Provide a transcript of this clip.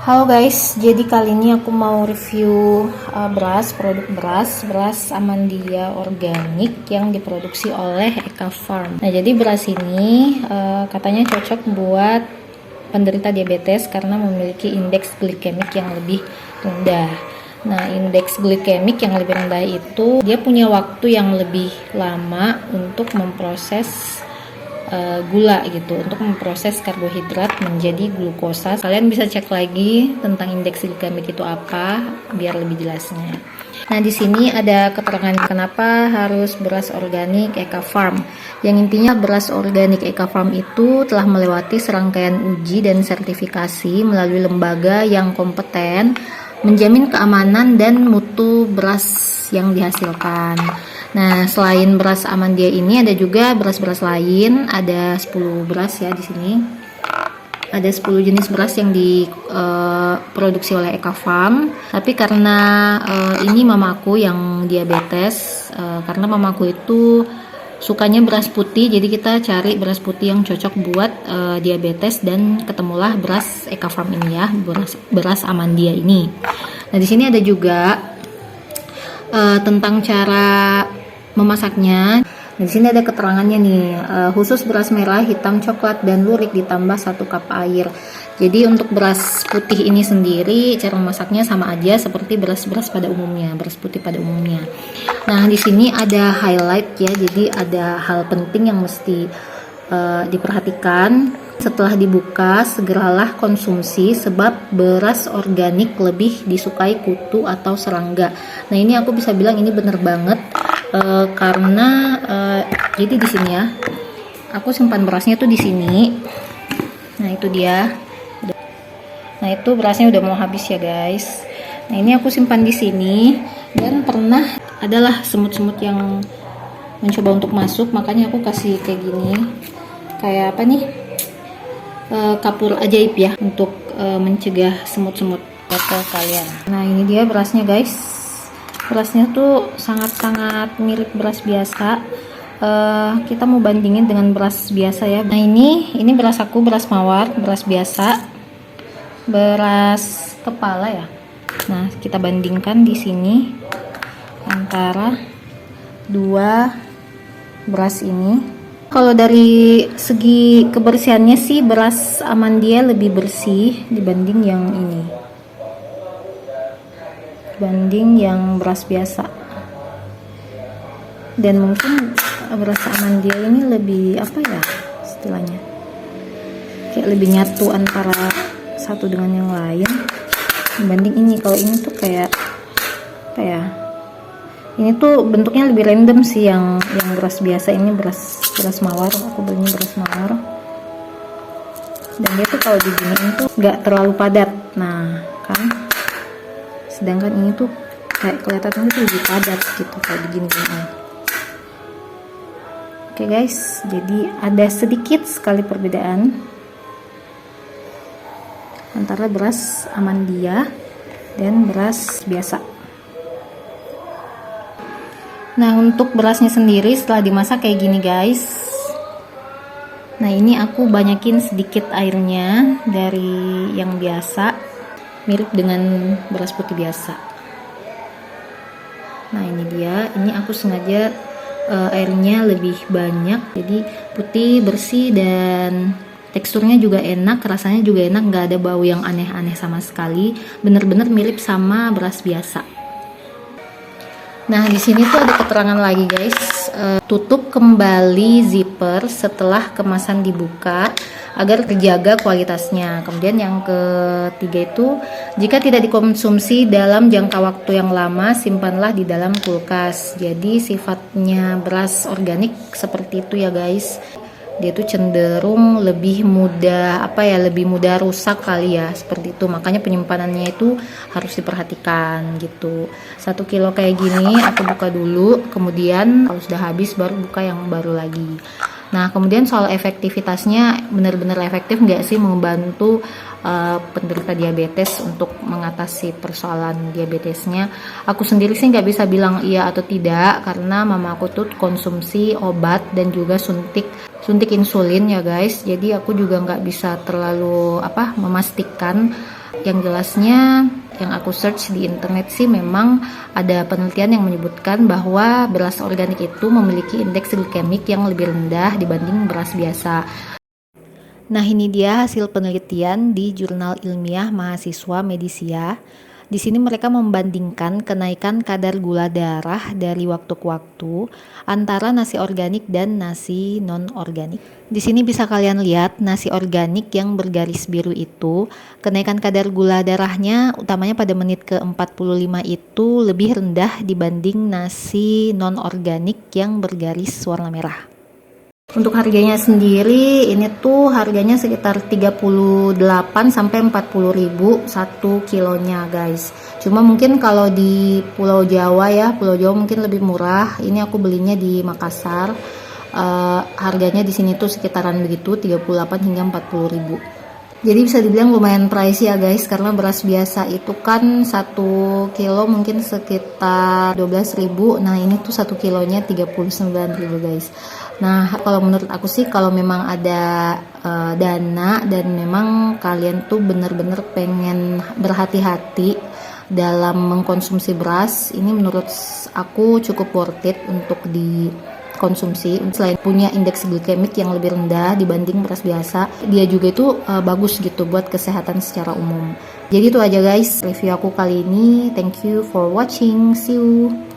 Halo guys, jadi kali ini aku mau review produk beras Amandia organik yang diproduksi oleh Eka Farm. Nah, jadi beras ini katanya cocok buat penderita diabetes karena memiliki indeks glikemik yang lebih rendah. Nah, indeks glikemik yang lebih rendah itu dia punya waktu yang lebih lama untuk memproses gula gitu, untuk memproses karbohidrat menjadi glukosa. Kalian bisa cek lagi tentang indeks glikemik itu apa biar lebih jelasnya. Nah, di sini ada keterangan kenapa harus beras organik Eka Farm. Yang intinya beras organik Eka Farm itu telah melewati serangkaian uji dan sertifikasi melalui lembaga yang kompeten menjamin keamanan dan mutu beras yang dihasilkan. Nah, selain beras Amandia ini ada juga beras-beras lain, ada 10 beras ya di sini. Ada 10 jenis beras yang diproduksi oleh Eka Farm. Tapi karena ini mamaku yang diabetes, karena mamaku itu sukanya beras putih, jadi kita cari beras putih yang cocok buat diabetes dan ketemulah beras Eka Farm ini ya, beras Amandia ini. Nah, di sini ada juga tentang cara memasaknya. Di sini ada keterangannya nih, khusus beras merah, hitam, coklat, dan lurik ditambah 1 cup air. Jadi untuk beras putih ini sendiri cara memasaknya sama aja seperti beras-beras pada umumnya, beras putih pada umumnya. Nah, di sini ada highlight ya, jadi ada hal penting yang mesti diperhatikan. Setelah dibuka, segeralah konsumsi sebab beras organik lebih disukai kutu atau serangga. Nah, ini aku bisa bilang ini bener banget. Karena jadi di sini ya, aku simpan berasnya tuh di sini. Nah, itu dia. Nah, itu berasnya udah mau habis ya guys. Nah, ini aku simpan di sini dan pernah adalah semut-semut yang mencoba untuk masuk, makanya aku kasih kayak gini. Kayak apa nih? Kapur ajaib ya untuk mencegah semut-semut ke kalian. Nah, ini dia berasnya guys. Berasnya tuh sangat-sangat mirip beras biasa. Kita mau bandingin dengan beras biasa ya. Nah, ini beras aku, beras mawar, beras biasa, beras kepala ya. Nah, kita bandingkan di sini antara dua beras ini. Kalau dari segi kebersihannya sih beras Amandia lebih bersih dibanding yang ini, dibanding yang beras biasa. Dan mungkin beras Amandia ini lebih apa ya istilahnya, kayak lebih nyatu antara satu dengan yang lain dibanding ini. Kalau ini tuh kayak apa ya, ini tuh bentuknya lebih random sih yang beras biasa. Ini beras mawar, aku belinya beras mawar, dan dia tuh kalau diginiin tuh nggak terlalu padat. Nah kan, sedangkan ini tuh kayak kelihatannya tuh lebih padat gitu kalau diginiin. Oke guys, jadi ada sedikit sekali perbedaan antara beras Amandia dan beras biasa. Nah, untuk berasnya sendiri setelah dimasak kayak gini guys. Nah, ini aku banyakin sedikit airnya dari yang biasa, mirip dengan beras putih biasa. Nah, ini dia, ini aku sengaja airnya lebih banyak, jadi putih, bersih, dan teksturnya juga enak, rasanya juga enak, nggak ada bau yang aneh-aneh sama sekali, bener-bener mirip sama beras biasa. Nah, di sini tuh ada keterangan lagi guys, tutup kembali zipper setelah kemasan dibuka agar terjaga kualitasnya. Kemudian yang ketiga itu, jika tidak dikonsumsi dalam jangka waktu yang lama, simpanlah di dalam kulkas. Jadi sifatnya beras organik seperti itu ya guys. Dia tuh cenderung lebih mudah lebih mudah rusak kali ya, seperti itu. Makanya penyimpanannya itu harus diperhatikan gitu. 1 kilo kayak gini aku buka dulu, kemudian kalau sudah habis baru buka yang baru lagi. Nah, kemudian soal efektivitasnya, benar-benar efektif nggak sih membantu penderita diabetes untuk mengatasi persoalan diabetesnya? Aku sendiri sih nggak bisa bilang iya atau tidak, karena mama aku tuh konsumsi obat dan juga suntik insulin ya guys. Jadi aku juga nggak bisa terlalu memastikan Yang jelasnya yang aku search di internet sih memang ada penelitian yang menyebutkan bahwa beras organik itu memiliki indeks glikemik yang lebih rendah dibanding beras biasa. Nah, ini dia hasil penelitian di Jurnal Ilmiah Mahasiswa Medisia. Di sini mereka membandingkan kenaikan kadar gula darah dari waktu ke waktu antara nasi organik dan nasi non-organik. Di sini bisa kalian lihat nasi organik yang bergaris biru itu, kenaikan kadar gula darahnya utamanya pada menit ke-45 itu lebih rendah dibanding nasi non-organik yang bergaris warna merah. Untuk harganya sendiri ini tuh harganya sekitar 38 sampai 40 ribu 1 kilonya guys. Cuma mungkin kalau di Pulau Jawa ya, Pulau Jawa mungkin lebih murah. Ini aku belinya di Makassar. Harganya di sini tuh sekitaran begitu 38 hingga 40 ribu. Jadi bisa dibilang lumayan pricey ya guys, karena beras biasa itu kan 1 kilo mungkin sekitar 12.000. Nah ini tuh 1 kilonya 39.000 guys. Nah kalau menurut aku sih kalau memang ada dana dan memang kalian tuh bener-bener pengen berhati-hati dalam mengkonsumsi beras, ini menurut aku cukup worth it untuk dikonsumsi. Selain punya indeks glikemik yang lebih rendah dibanding beras biasa, dia juga itu bagus gitu buat kesehatan secara umum. Jadi itu aja guys review aku kali ini. Thank you for watching. See you.